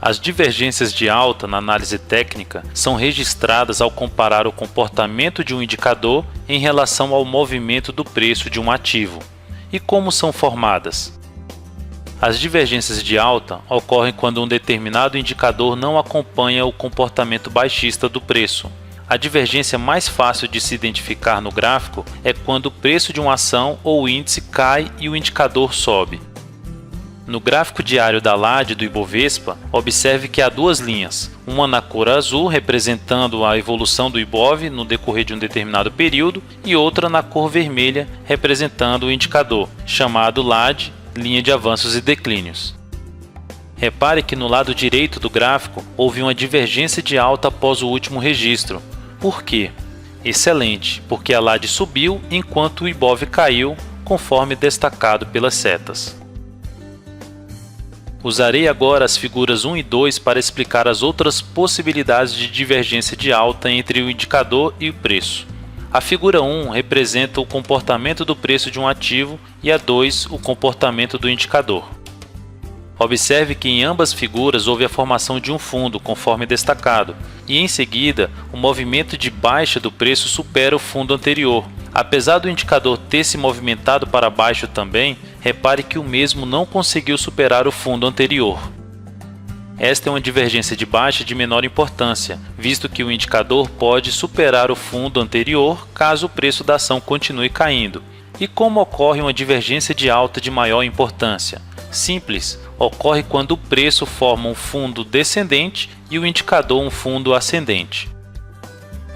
As divergências de alta na análise técnica são registradas ao comparar o comportamento de um indicador em relação ao movimento do preço de um ativo. E como são formadas? As divergências de alta ocorrem quando um determinado indicador não acompanha o comportamento baixista do preço. A divergência mais fácil de se identificar no gráfico é quando o preço de uma ação ou índice cai e o indicador sobe. No gráfico diário da LAD do Ibovespa, observe que há duas linhas, uma na cor azul representando a evolução do Ibov no decorrer de um determinado período e outra na cor vermelha representando o indicador, chamado LAD, linha de avanços e declínios. Repare que no lado direito do gráfico houve uma divergência de alta após o último registro. Por quê? Excelente, porque a LAD subiu enquanto o Ibov caiu, conforme destacado pelas setas. Usarei agora as figuras 1 e 2 para explicar as outras possibilidades de divergência de alta entre o indicador e o preço. A figura 1 representa o comportamento do preço de um ativo e a 2 o comportamento do indicador. Observe que em ambas figuras houve a formação de um fundo, conforme destacado, e em seguida o movimento de baixa do preço supera o fundo anterior. Apesar do indicador ter se movimentado para baixo também, repare que o mesmo não conseguiu superar o fundo anterior. Esta é uma divergência de baixa de menor importância, visto que o indicador pode superar o fundo anterior caso o preço da ação continue caindo. E como ocorre uma divergência de alta de maior importância? Simples, ocorre quando o preço forma um fundo descendente e o indicador um fundo ascendente.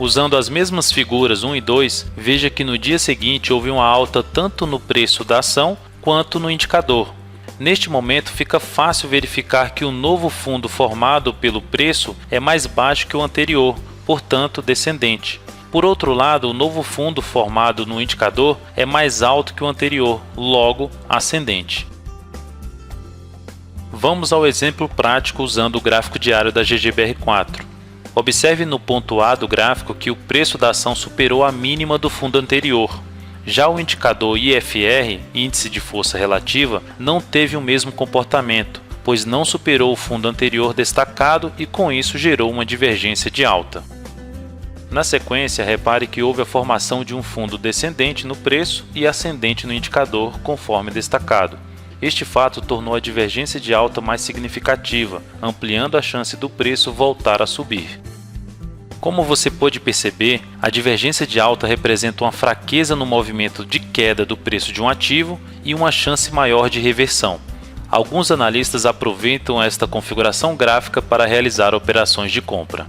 Usando as mesmas figuras 1 e 2, veja que no dia seguinte houve uma alta tanto no preço da ação quanto no indicador. Neste momento fica fácil verificar que o novo fundo formado pelo preço é mais baixo que o anterior, portanto descendente. Por outro lado, o novo fundo formado no indicador é mais alto que o anterior, logo ascendente. Vamos ao exemplo prático usando o gráfico diário da GGBR4. Observe no ponto A do gráfico que o preço da ação superou a mínima do fundo anterior. Já o indicador IFR, Índice de Força Relativa, não teve o mesmo comportamento, pois não superou o fundo anterior destacado e com isso gerou uma divergência de alta. Na sequência, repare que houve a formação de um fundo descendente no preço e ascendente no indicador, conforme destacado. Este fato tornou a divergência de alta mais significativa, ampliando a chance do preço voltar a subir. Como você pode perceber, a divergência de alta representa uma fraqueza no movimento de queda do preço de um ativo e uma chance maior de reversão. Alguns analistas aproveitam esta configuração gráfica para realizar operações de compra.